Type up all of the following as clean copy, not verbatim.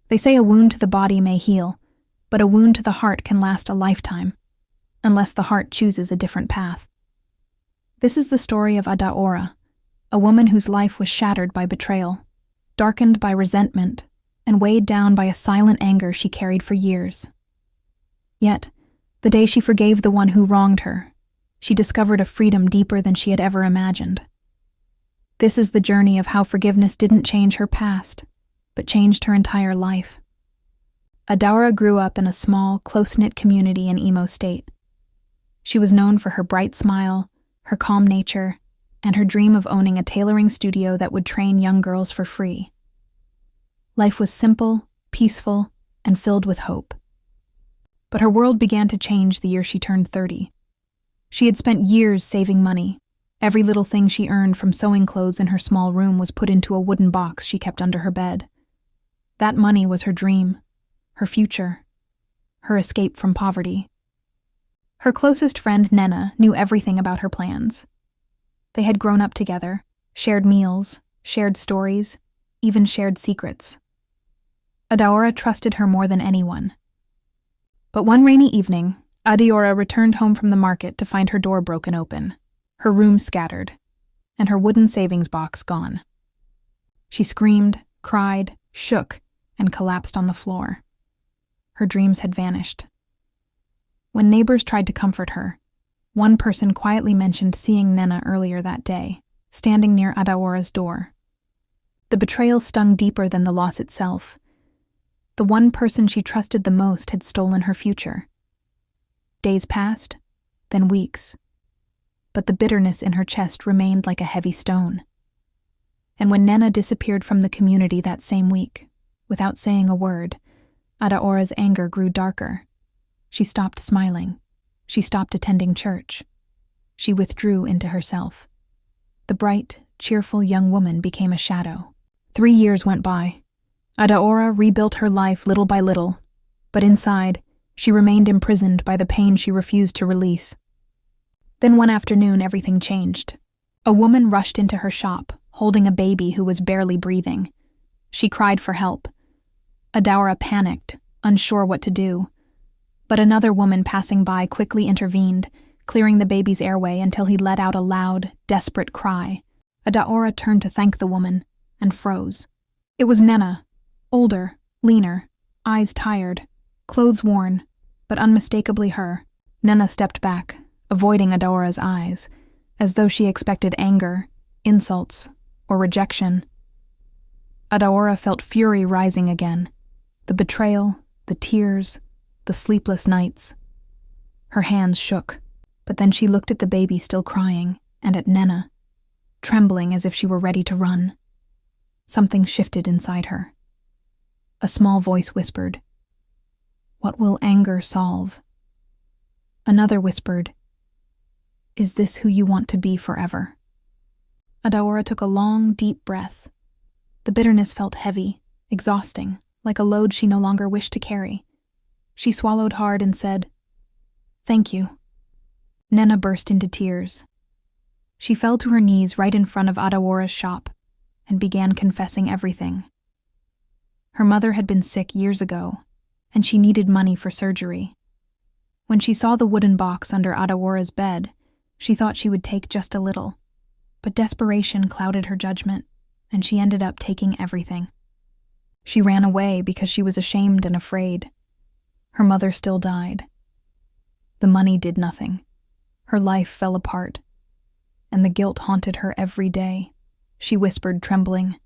They say a wound to the body may heal, but a wound to the heart can last a lifetime, unless the heart chooses a different path. This is the story of Adaora, a woman whose life was shattered by betrayal, darkened by resentment, and weighed down by a silent anger she carried for years. Yet, the day she forgave the one who wronged her, she discovered a freedom deeper than she had ever imagined. This is the journey of how forgiveness didn't change her past, but changed her entire life. Adaora grew up in a small, close-knit community in Imo State. She was known for her bright smile, her calm nature, and her dream of owning a tailoring studio that would train young girls for free. Life was simple, peaceful, and filled with hope. But her world began to change the year she turned 30. She had spent years saving money. Every little thing she earned from sewing clothes in her small room was put into a wooden box she kept under her bed. That money was her dream, her future, her escape from poverty. Her closest friend, Nnenna, knew everything about her plans. They had grown up together, shared meals, shared stories, even shared secrets. Adaora trusted her more than anyone. But one rainy evening, Adaora returned home from the market to find her door broken open, her room scattered, and her wooden savings box gone. She screamed, cried, shook, and collapsed on the floor. Her dreams had vanished. When neighbors tried to comfort her, one person quietly mentioned seeing Nnenna earlier that day, standing near Adaora's door. The betrayal stung deeper than the loss itself. The one person she trusted the most had stolen her future. Days passed, then weeks, but the bitterness in her chest remained like a heavy stone. And when Nnenna disappeared from the community that same week, without saying a word, Adaora's anger grew darker. She stopped smiling. She stopped attending church. She withdrew into herself. The bright, cheerful young woman became a shadow. 3 years went by. Adaora rebuilt her life little by little, but inside, she remained imprisoned by the pain she refused to release. Then one afternoon, everything changed. A woman rushed into her shop, holding a baby who was barely breathing. She cried for help. Adaora panicked, unsure what to do. But another woman passing by quickly intervened, clearing the baby's airway until he let out a loud, desperate cry. Adaora turned to thank the woman, and froze. It was Nnenna, older, leaner, eyes tired, clothes worn, but unmistakably her. Nnenna stepped back, avoiding Adaora's eyes, as though she expected anger, insults, or rejection. Adaora felt fury rising again. The betrayal, the tears, the sleepless nights. Her hands shook, but then she looked at the baby still crying, and at Nnenna, trembling as if she were ready to run. Something shifted inside her. A small voice whispered, "What will anger solve?" Another whispered, "Is this who you want to be forever?" Adaora took a long, deep breath. The bitterness felt heavy, exhausting, like a load she no longer wished to carry. She swallowed hard and said, "Thank you." Nnenna burst into tears. She fell to her knees right in front of Adaora's shop and began confessing everything. Her mother had been sick years ago, and she needed money for surgery. When she saw the wooden box under Adaora's bed, she thought she would take just a little, but desperation clouded her judgment, and she ended up taking everything. She ran away because she was ashamed and afraid. Her mother still died. The money did nothing. Her life fell apart, and the guilt haunted her every day. She whispered, trembling,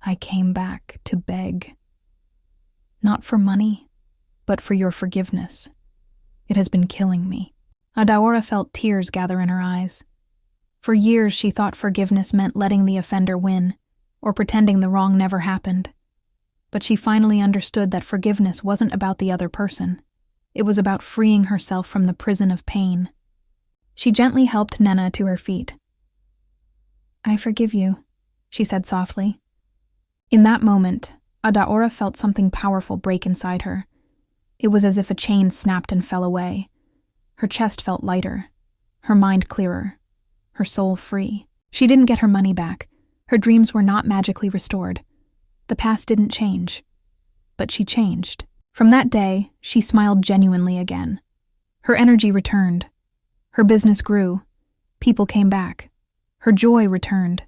"I came back to beg. Not for money, but for your forgiveness. It has been killing me." Adaora felt tears gather in her eyes. For years she thought forgiveness meant letting the offender win, or pretending the wrong never happened. But she finally understood that forgiveness wasn't about the other person. It was about freeing herself from the prison of pain. She gently helped Nnenna to her feet. "I forgive you," she said softly. In that moment, Adaora felt something powerful break inside her. It was as if a chain snapped and fell away. Her chest felt lighter, her mind clearer, her soul free. She didn't get her money back. Her dreams were not magically restored. The past didn't change. but she changed. From that day, she smiled genuinely again. Her energy returned. Her business grew. People came back. Her joy returned.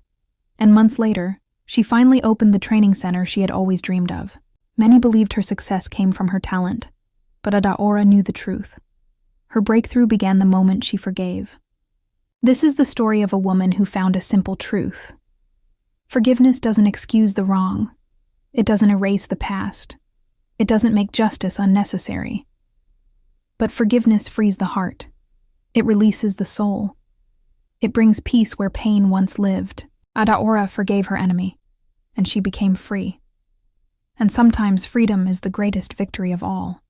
And months later, she finally opened the training center she had always dreamed of. Many believed her success came from her talent, but Adaora knew the truth. Her breakthrough began the moment she forgave. This is the story of a woman who found a simple truth. Forgiveness doesn't excuse the wrong. It doesn't erase the past. It doesn't make justice unnecessary. But forgiveness frees the heart. It releases the soul. It brings peace where pain once lived. Adaora forgave her enemy, and she became free. And sometimes freedom is the greatest victory of all.